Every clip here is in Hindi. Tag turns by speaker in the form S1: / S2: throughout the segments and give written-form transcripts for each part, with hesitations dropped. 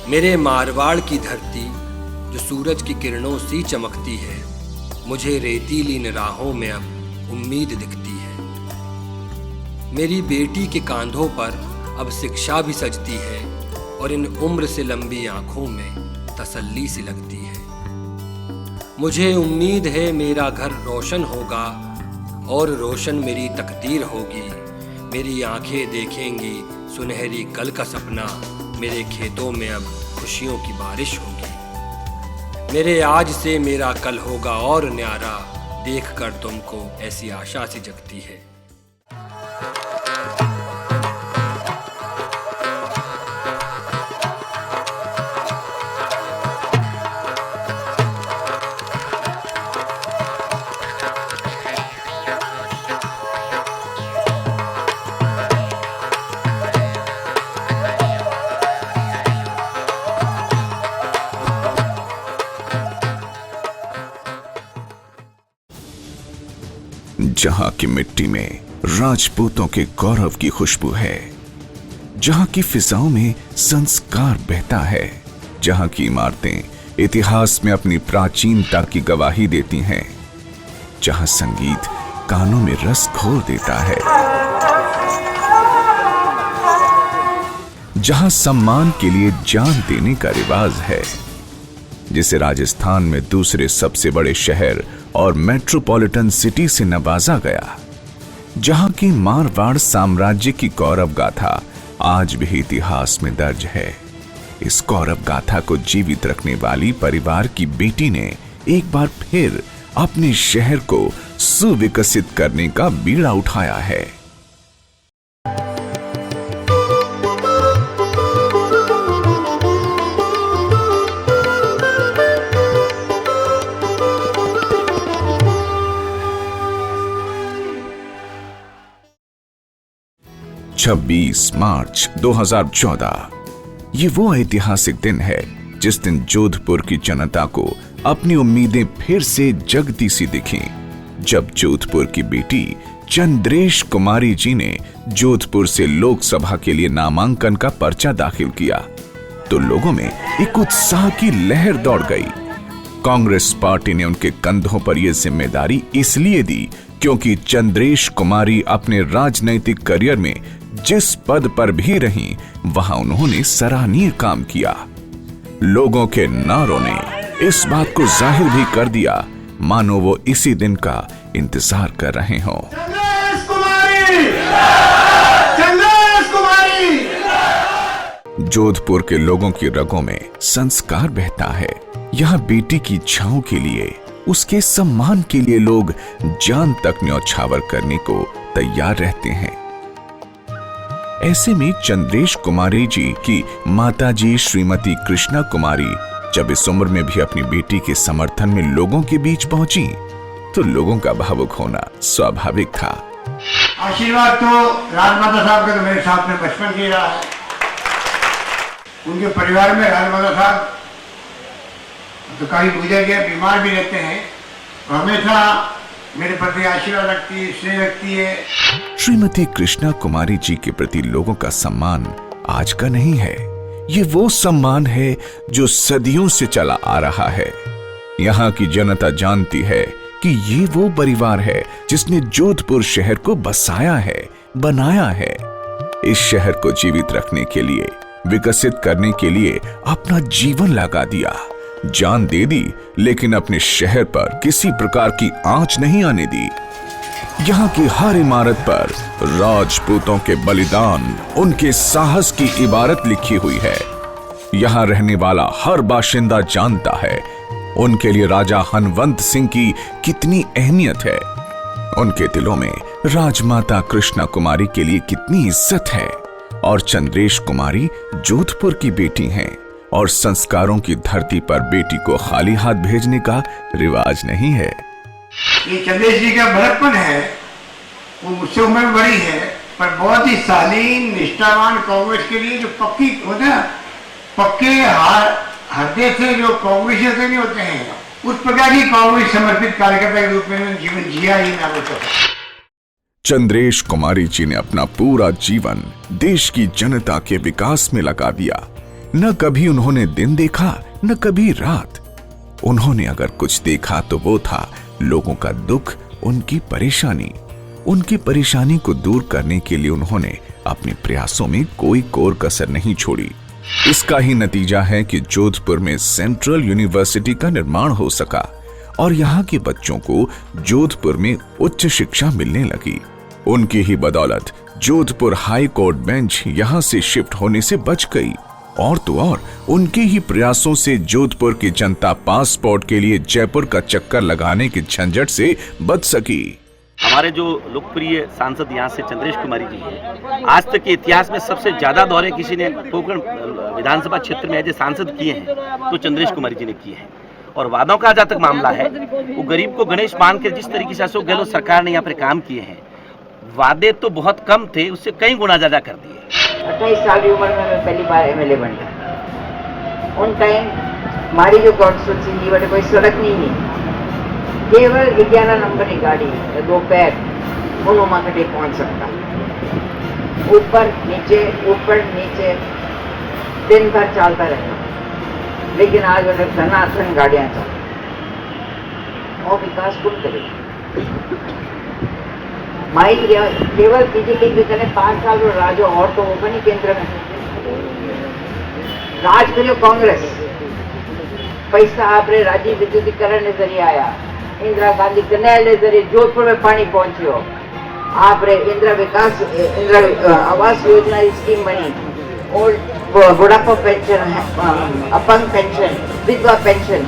S1: मेरे मारवाड़ की धरती जो सूरज की किरणों सी चमकती है, मुझे रेतीली इन राहों में अब उम्मीद दिखती है। मेरी बेटी के कांधों पर अब शिक्षा भी सजती है और इन उम्र से लंबी आंखों में तसल्ली सी लगती है। मुझे उम्मीद है मेरा घर रोशन होगा और रोशन मेरी तकदीर होगी। मेरी आंखें देखेंगी सुनहरी कल का सपना, मेरे खेतों में अब खुशियों की बारिश होगी। मेरे आज से मेरा कल होगा और न्यारा, देखकर तुमको ऐसी आशा सी जगती है।
S2: जहां की मिट्टी में राजपूतों के गौरव की खुशबू है, जहां की फिजाओं में संस्कार बहता है, जहां की इमारतें इतिहास में अपनी प्राचीनता की गवाही देती हैं, जहां संगीत कानों में रस घोल देता है, जहां सम्मान के लिए जान देने का रिवाज है, जिसे राजस्थान में दूसरे सबसे बड़े शहर और मेट्रोपॉलिटन सिटी से नवाजा गया, जहां की मारवाड़ साम्राज्य की गौरव गाथा आज भी इतिहास में दर्ज है। इस गौरव गाथा को जीवित रखने वाली परिवार की बेटी ने एक बार फिर अपने शहर को सुविकसित करने का बीड़ा उठाया है। मार्च 2014 ये वो ऐतिहासिक दिन है जिस दिन जोधपुर की जनता को अपनी उम्मीदें फिर से जगती सी दिखीं, जब जोधपुर की बेटी चंद्रेश कुमारी जी ने जोधपुर से लोकसभा के लिए नामांकन का पर्चा दाखिल किया तो लोगों में एक उत्साह की लहर दौड़ गई। कांग्रेस पार्टी ने उनके कंधों पर यह जिम्मेदारी इसलिए दी क्योंकि चंद्रेश कुमारी अपने राजनैतिक करियर में जिस पद पर भी रहीं, वहां उन्होंने सराहनीय काम किया। लोगों के नारों ने इस बात को जाहिर भी कर दिया मानो वो इसी दिन का इंतजार कर रहे हों।
S3: चंद्रेश कुमारी! चंद्रेश कुमारी!
S2: जोधपुर के लोगों की रगों में संस्कार बहता है। यहाँ बेटी की इच्छाओं के लिए, उसके सम्मान के लिए लोग जान तक न्यौछावर करने को तैयार रहते हैं। ऐसे में चंद्रेश कुमारी जी की माताजी श्रीमती कृष्णा कुमारी जब इस उम्र में भी अपनी बेटी के समर्थन में लोगों के बीच पहुंची तो लोगों का भावुक होना स्वाभाविक था।
S3: आशीर्वाद तो राजमाता साहब का तो मेरे साथ में बचपन से रहा है। उनके परिवार में राजमाता साहब तो काफी गुजर गए, बीमार भी रहते हैं, तो हमेशा मेरे प्रति आशीर्वाद रखती है, स्नेह रखती है।
S2: श्रीमती कृष्णा कुमारी जी के प्रति लोगों का सम्मान आज का नहीं है, ये वो सम्मान है जो सदियों से चला आ रहा है। यहाँ की जनता जानती है कि ये वो परिवार है जिसने जोधपुर शहर को बसाया है, बनाया है। इस शहर को जीवित रखने के लिए, विकसित करने के लिए अपना जीवन लगा दिया, जान दे दी, लेकिन अपने शहर पर किसी प्रकार की आंच नहीं आने दी। यहाँ की हर इमारत पर राजपूतों के बलिदान, उनके साहस की इबारत लिखी हुई है। यहाँ रहने वाला हर बाशिंदा जानता है उनके लिए राजा हनवंत सिंह की कितनी अहमियत है, उनके दिलों में राजमाता कृष्णा कुमारी के लिए कितनी इज्जत है। और चंद्रेश कुमारी जोधपुर की बेटी हैं और संस्कारों की धरती पर बेटी को खाली हाथ भेजने का रिवाज नहीं है।
S3: ये चंद्रेश जी का बड़प्पन है, वो मुझसे उम्र में बड़ी है, पर बहुत ही शालीन निष्ठावान कांग्रेस के लिए जो पक्की होते हैं, पक्के हृदय से जो कांग्रेस जैसे नहीं होते हैं, उस प्रकार की कांग्रेस समर्पित कार्यकर्ता के रूप में जीवन जिया ही ना हो सकता।
S2: चंद्रेश कुमारी जी ने अपना पूरा जीवन देश की जनता के विकास में लगा दिया। न कभी उन्होंने दिन देखा न कभी रात। उन्होंने अगर कुछ देखा तो वो था लोगों का दुख, उनकी परेशानी। उनकी परेशानी को दूर करने के लिए उन्होंने अपने प्रयासों में कोई कोर कसर नहीं छोड़ी। इसका ही नतीजा है कि जोधपुर में सेंट्रल यूनिवर्सिटी का निर्माण हो सका और यहाँ के बच्चों को जोधपुर में उच्च शिक्षा मिलने लगी। उनकी ही बदौलत जोधपुर हाई कोर्ट बेंच यहाँ से शिफ्ट होने से बच गई। और तो और उनके ही प्रयासों से जोधपुर की जनता पासपोर्ट के लिए जयपुर का चक्कर लगाने की झंझट से बच सकी।
S4: हमारे जो लोकप्रिय सांसद यहाँ से चंद्रेश कुमारी जी हैं, आज तक के इतिहास में सबसे ज्यादा दौरे किसी ने कोंकण विधानसभा क्षेत्र में एज सांसद किए हैं तो चंद्रेश कुमारी जी ने किए हैं। और वादों का जहाँ तक मामला है, वो गरीब को गणेश मान के जिस तरीके से अशोक गहलोत सरकार ने यहाँ पर काम किए हैं, वादे तो बहुत कम थे, उससे कई गुना ज्यादा कर दिए।
S5: 28 साल की उम्र में मैं पहली बार एमएलए बन गया। उन टाइम हमारी जो कॉन्स्टिट्यूंसी थी बट कोई सड़क नहीं, केवल 11 नंबर की गाड़ी या 2 पैर दोनों मार्केट पहुंच सकता, ऊपर नीचे दिन भर चलता रहता। लेकिन आज अगर धनाधन गाड़ियां चल और विकास कुल करेगी। माई केवल बीजेपी के करे 5 साल में राजो और तो वो बनी केंद्र में राज करियो कांग्रेस। पैसा आपरे राजीव विद्युतीकरण के जरिए आया, इंदिरा गांधी कैनाल के जरिए जोधपुर में पानी पहुंचियो, आपरे इंदिरा आवास योजना की स्कीम बनी और बुढ़ापा पेंशन, अपंग पेंशन, विधवा पेंशन,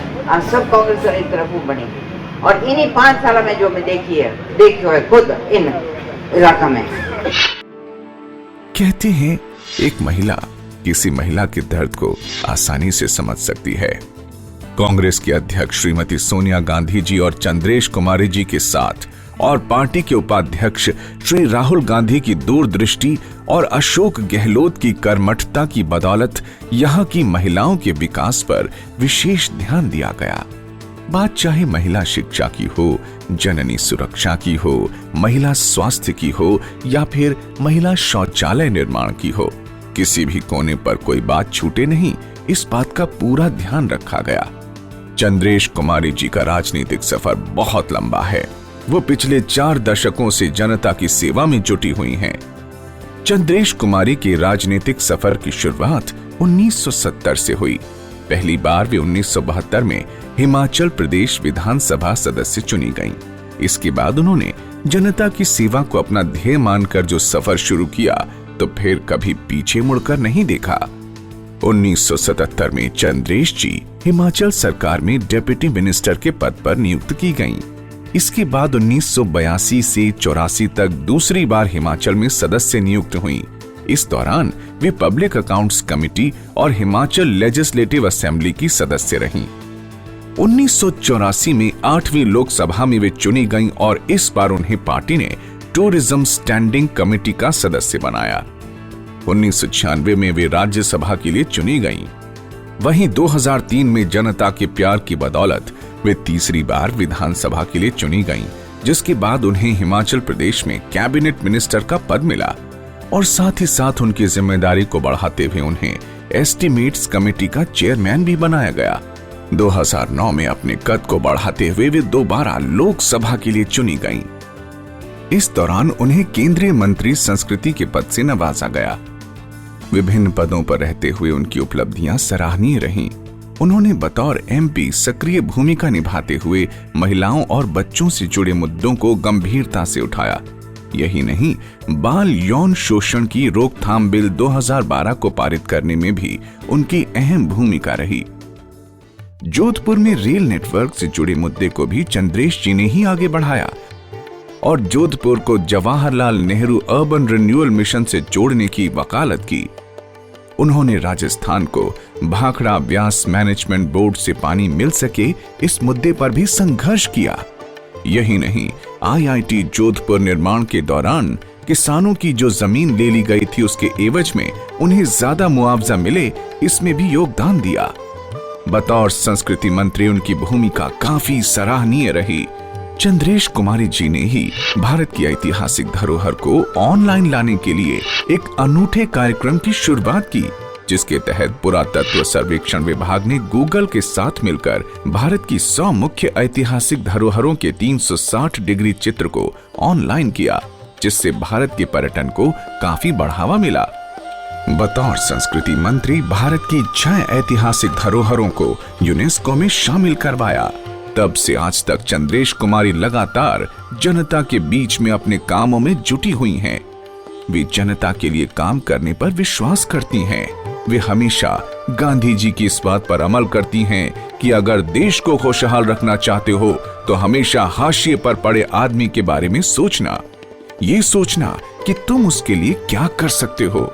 S5: सब कांग्रेस की तरफ बनी। और इन्हीं 5 साल में जो मैं देखियो है खुद इन इलाका में।
S2: कहते हैं एक महिला किसी महिला के दर्द को आसानी से समझ सकती है। कांग्रेस के अध्यक्ष श्रीमती सोनिया गांधी जी और चंद्रेश कुमारी जी के साथ और पार्टी के उपाध्यक्ष श्री राहुल गांधी की दूरदृष्टि और अशोक गहलोत की कर्मठता की बदौलत यहाँ की महिलाओं के विकास पर विशेष ध्यान दिया गया। बात चाहे महिला शिक्षा की हो, जननी सुरक्षा की हो, महिला स्वास्थ्य की हो या फिर महिला शौचालय निर्माण की हो, किसी भी कोने पर कोई बात छूटे नहीं, इस बात का पूरा ध्यान रखा गया। चंद्रेश कुमारी जी का राजनीतिक सफर बहुत लंबा है। वो पिछले 4 दशकों से जनता की सेवा में जुटी हुई हैं। चंद्रेश कुमारी के राजनीतिक सफर की शुरुआत 1970 से हुई। पहली बार वे 1972 में हिमाचल प्रदेश विधानसभा सदस्य चुनी गईं। इसके बाद उन्होंने जनता की सेवा को अपना ध्येय मानकर जो सफर शुरू किया तो फिर कभी पीछे मुड़कर नहीं देखा। 1977 में चंद्रेश जी हिमाचल सरकार में डिप्टी मिनिस्टर के पद पर नियुक्त की गईं। इसके बाद 1982 से 84 तक दूसरी बार हिमाचल में सदस्य नियुक्त हुई। इस दौरान वे पब्लिक अकाउंट्स कमेटी और हिमाचल लेजिस्लेटिव असेंबली की सदस्य रहीं। 1984 में 8वीं लोकसभा में वे चुनी गईं और इस बार उन्हें पार्टी ने टूरिज्म स्टैंडिंग कमेटी का सदस्य बनाया। 1996 में वे राज्यसभा के लिए चुनी गईं। वहीं 2003 में जनता के प्यार की बदौलत वे तीसरी बार विधानसभा के लिए चुनी गईं, जिसके बाद उन्हें हिमाचल प्रदेश में कैबिनेट मिनिस्टर का पद मिला और साथ ही साथ उनकी जिम्मेदारी को बढ़ाते हुए उन्हें एस्टीमेट्स कमेटी का चेयरमैन भी बनाया गया। 2009 में अपने कद को बढ़ाते हुए वे दोबारा लोकसभा के लिए चुनी गईं। इस दौरान उन्हें केंद्रीय मंत्री संस्कृति के पद से नवाजा गया। विभिन्न पदों पर रहते हुए उनकी उपलब्धियां सराहनीय रहीं। उन्होंने बतौर एमपी सक्रिय भूमिका निभाते हुए महिलाओं और बच्चों से जुड़े मुद्दों को गंभीरता से उठाया। यही नहीं, बाल यौन शोषण की रोकथाम बिल 2012 को पारित करने में भी उनकी अहम भूमिका रही। जोधपुर में रेल नेटवर्क से जुड़े मुद्दे को भी चंद्रेश जी ने ही आगे बढ़ाया और जोधपुर को Jawaharlal Nehru urban renewal mission से जोड़ने की वकालत की। उन्होंने राजस्थान को भाखड़ा ब्यास मैनेजमेंट बोर्ड से पानी मिल सके, इस मुद्दे पर भी संघर्ष किया। यही नहीं, आईआईटी जोधपुर निर्माण के दौरान किसानों की जो जमीन ले ली गई थी उसके एवज में उन्हें ज्यादा मुआवजा मिले, इसमें भी योगदान दिया। बतौर संस्कृति मंत्री उनकी भूमिका काफी सराहनीय रही। चंद्रेश कुमारी जी ने ही भारत की ऐतिहासिक धरोहर को ऑनलाइन लाने के लिए एक अनूठे कार्यक्रम की शुरुआत की, जिसके तहत पुरातत्व सर्वेक्षण विभाग ने गूगल के साथ मिलकर भारत की 100 मुख्य ऐतिहासिक धरोहरों के 360 डिग्री चित्र को ऑनलाइन किया, जिससे भारत के पर्यटन को काफी बढ़ावा मिला। बतौर संस्कृति मंत्री भारत की 6 ऐतिहासिक धरोहरों को यूनेस्को में शामिल करवाया। तब से आज तक चंद्रेश कुमारी लगातार जनता के बीच में अपने कामों में जुटी हुई हैं। वे जनता के लिए काम करने पर विश्वास करती हैं। वे हमेशा गांधी जी की इस बात पर अमल करती हैं कि अगर देश को खुशहाल रखना चाहते हो तो हमेशा हाशिए पर पड़े आदमी के बारे में सोचना, ये सोचना कि तुम उसके लिए क्या कर सकते हो।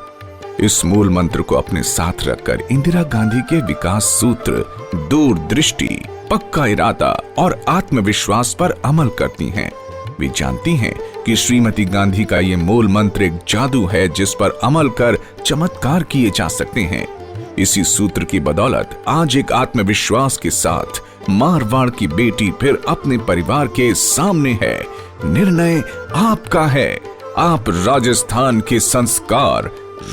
S2: इस मूल मंत्र को अपने साथ रखकर इंदिरा गांधी के विकास सूत्र दूरदृष्टि, पक्का इरादा और आत्मविश्वास पर अमल करती हैं। वे जानती हैं कि श्रीमती गांधी का ये मूल मंत्र एक जादू है जिस पर अमल कर चमत्कार किए जा सकते हैं। इसी सूत्र की बदौलत आज एक आत्मविश्वास के साथ मारवाड़ की बेटी फिर अपने परिवार के सामने है। निर्णय आपका है। आप राजस्थान के संस्कार,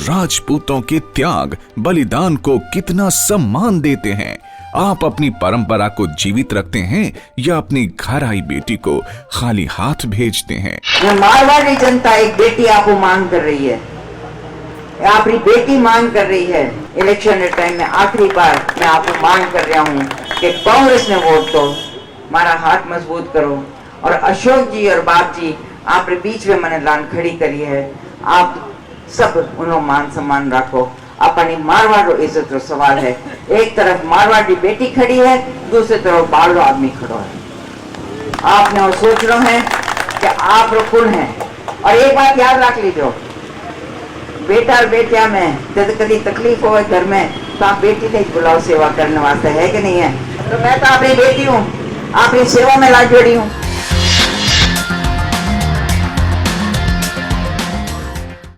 S2: राजपूतों के त्याग, बलिदान को कितना सम्मान देते हैं। आप अपनी परंपरा को जीवित रखते हैं या अपनी घर आई बेटी को खाली हाथ भेजते हैं।
S5: मारवाड़ी जनता एक बेटी आपको मांग कर रही है, अपनी बेटी मांग कर रही है। इलेक्शन के टाइम में आखिरी बार मैं आपको मांग कर रहा हूँ कि कांग्रेस ने वोट दो, हमारा हाथ मजबूत करो। और अशोक जी और बाप जी आपके बीच में मैंने लान खड़ी करी है, आप सब उन्हों मान सम्मान रखो। अपनी मारवाड़ इज्जत रो सवाल है। एक तरफ मारवाड़ी बेटी खड़ी है, दूसरी तरफ बालो आदमी खड़ो है। आपने वो सोच लो है कि आप रो कुल है। और एक बात याद रख लीजिए, बेटा और बेटिया में जब कभी तकलीफ हो घर में तो आप बेटी ने बुलाओ सेवा करने वास्ते, है कि नहीं है? तो मैं तो अपनी बेटी हूँ, आपकी सेवा में लाज जोड़ी हूँ।